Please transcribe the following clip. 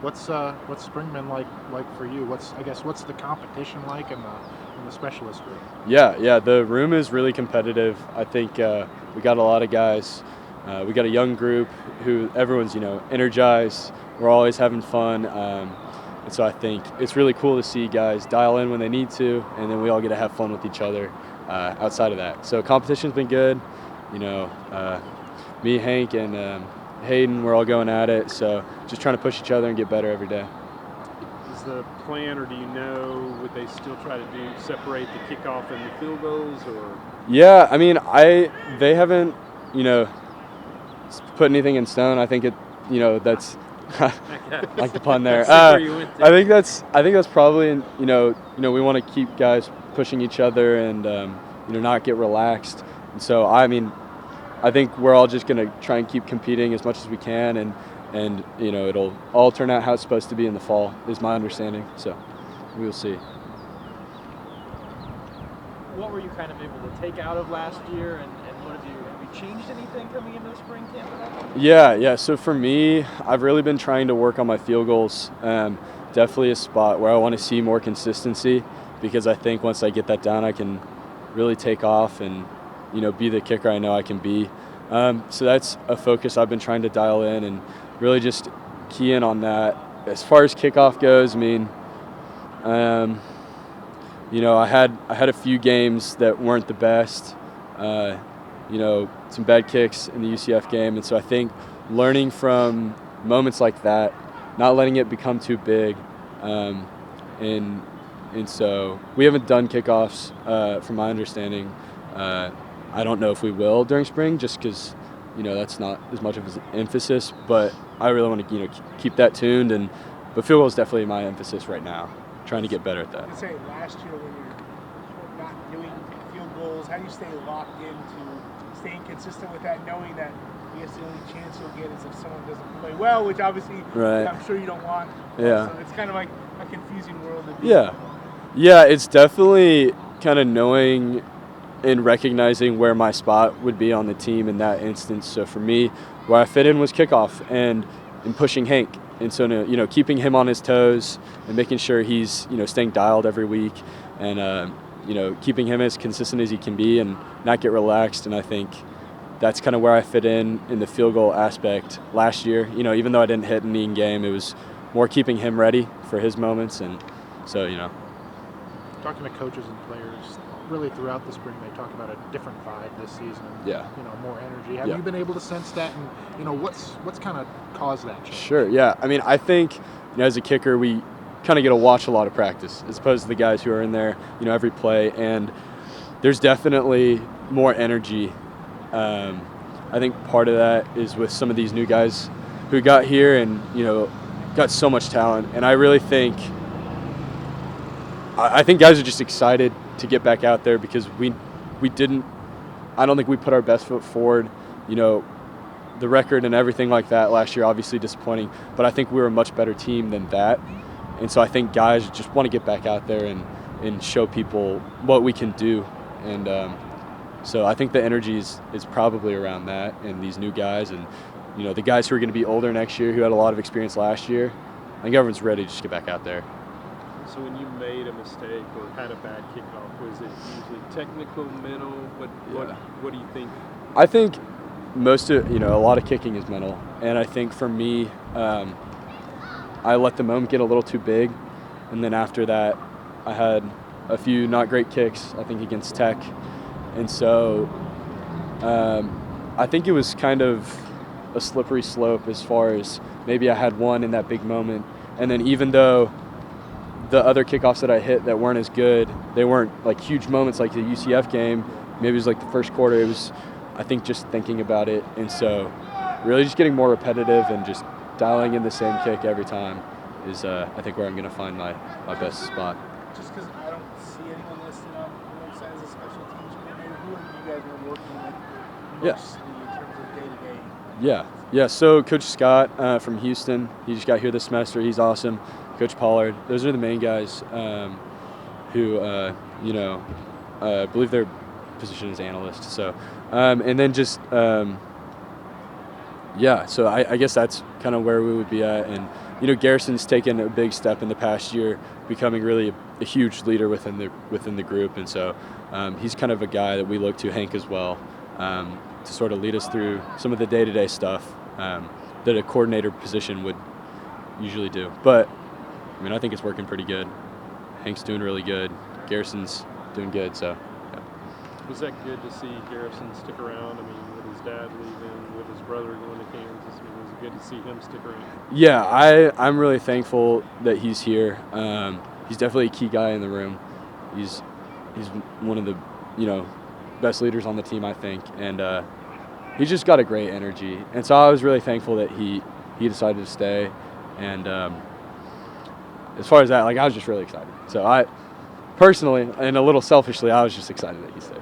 What's spring been like for you? What's the competition like in the specialist group? Yeah. The room is really competitive. I think we got a lot of guys. We got a young group who everyone's energized. We're always having fun, and so I think it's really cool to see guys dial in when they need to, and then we all get to have fun with each other outside of that. So competition's been good. Me, Hank, and Hayden, we're all going at it. So just trying to push each other and get better every day. Is the plan, or do you know, would they still try to separate the kickoff and the field goals, or? Yeah, I mean, they haven't, put anything in stone. I think that's like the pun there. I think that's probably, we want to keep guys pushing each other and not get relaxed. And so I mean, I think we're all just gonna try and keep competing as much as we can, and it'll all turn out how it's supposed to be in the fall, is my understanding. So we'll see. What were you kind of able to take out of last year, and what have you changed anything coming into the spring camp? Yeah. So for me, I've really been trying to work on my field goals. Definitely a spot where I want to see more consistency, because I think once I get that down, I can really take off and be the kicker I know I can be. So that's a focus I've been trying to dial in and really just key in on that. As far as kickoff goes, I mean, I had a few games that weren't the best. Some bad kicks in the UCF game, and so I think learning from moments like that, not letting it become too big, and so we haven't done kickoffs from my understanding. I don't know if we will during spring, just because that's not as much of an emphasis. But I really want to keep that tuned, but field goal is definitely my emphasis right now. Trying to get better at that. I was gonna say, last year when you're not doing field goals, how do you stay locked into staying consistent with that, knowing that I guess the only chance you'll get is if someone doesn't play well, which obviously I'm sure you don't want. Yeah. So it's kind of like a confusing world to be. Yeah. It's definitely kind of knowing and recognizing where my spot would be on the team in that instance. So for me, where I fit in was kickoff and pushing Hank. And so, keeping him on his toes and making sure he's, staying dialed every week and, keeping him as consistent as he can be and not get relaxed. And I think that's kind of where I fit in the field goal aspect last year. Even though I didn't hit any game, it was more keeping him ready for his moments. And so, Talking to coaches and players, really throughout the spring, they talk about a different vibe this season. More energy. Have you been able to sense that, and what's kind of caused that change? Sure. Yeah. I mean, I think as a kicker, we kind of get to watch a lot of practice as opposed to the guys who are in there, every play, and there's definitely more energy. I think part of that is with some of these new guys who got here and got so much talent, and I really think guys are just excited to get back out there because I don't think we put our best foot forward. The record and everything like that last year, obviously disappointing, but I think we were a much better team than that. And so I think guys just want to get back out there and show people what we can do. And so I think the energy is probably around that and these new guys and, the guys who are going to be older next year who had a lot of experience last year. I think everyone's ready to just get back out there. So when you made a mistake or had a bad kickoff, was it usually technical, mental? What do you think? I think most of a lot of kicking is mental, and I think for me, I let the moment get a little too big, and then after that, I had a few not great kicks. I think against Tech, and so I think it was kind of a slippery slope as far as maybe I had one in that big moment, and then even though the other kickoffs that I hit that weren't as good, they weren't like huge moments like the UCF game. Maybe it was like the first quarter. It was, I think, just thinking about it. And so really just getting more repetitive and just dialing in the same kick every time is, I think, where I'm going to find my best spot. Just because I don't see anyone listed on both sides of special teams coordinator, who have you guys been working with mostly in terms of day-to-day? Yeah. So Coach Scott from Houston, he just got here this semester. He's awesome. Coach Pollard. Those are the main guys who, I believe their position is analyst. So, and then just, so I guess that's kind of where we would be at. And Garrison's taken a big step in the past year, becoming really a huge leader within the group, and so he's kind of a guy that we look to, Hank as well, to sort of lead us through some of the day-to-day stuff that a coordinator position would usually do. But I think it's working pretty good. Hank's doing really good. Garrison's doing good. So. Yeah. Was that good to see Garrison stick around? With his dad leaving, with his brother going to Kansas, was it good to see him stick around? Yeah, I'm really thankful that he's here. He's definitely a key guy in the room. He's one of the best leaders on the team, I think, and he's just got a great energy. And so I was really thankful that he decided to stay. And as far as that, I was just really excited. So I personally, and a little selfishly, I was just excited that he stayed.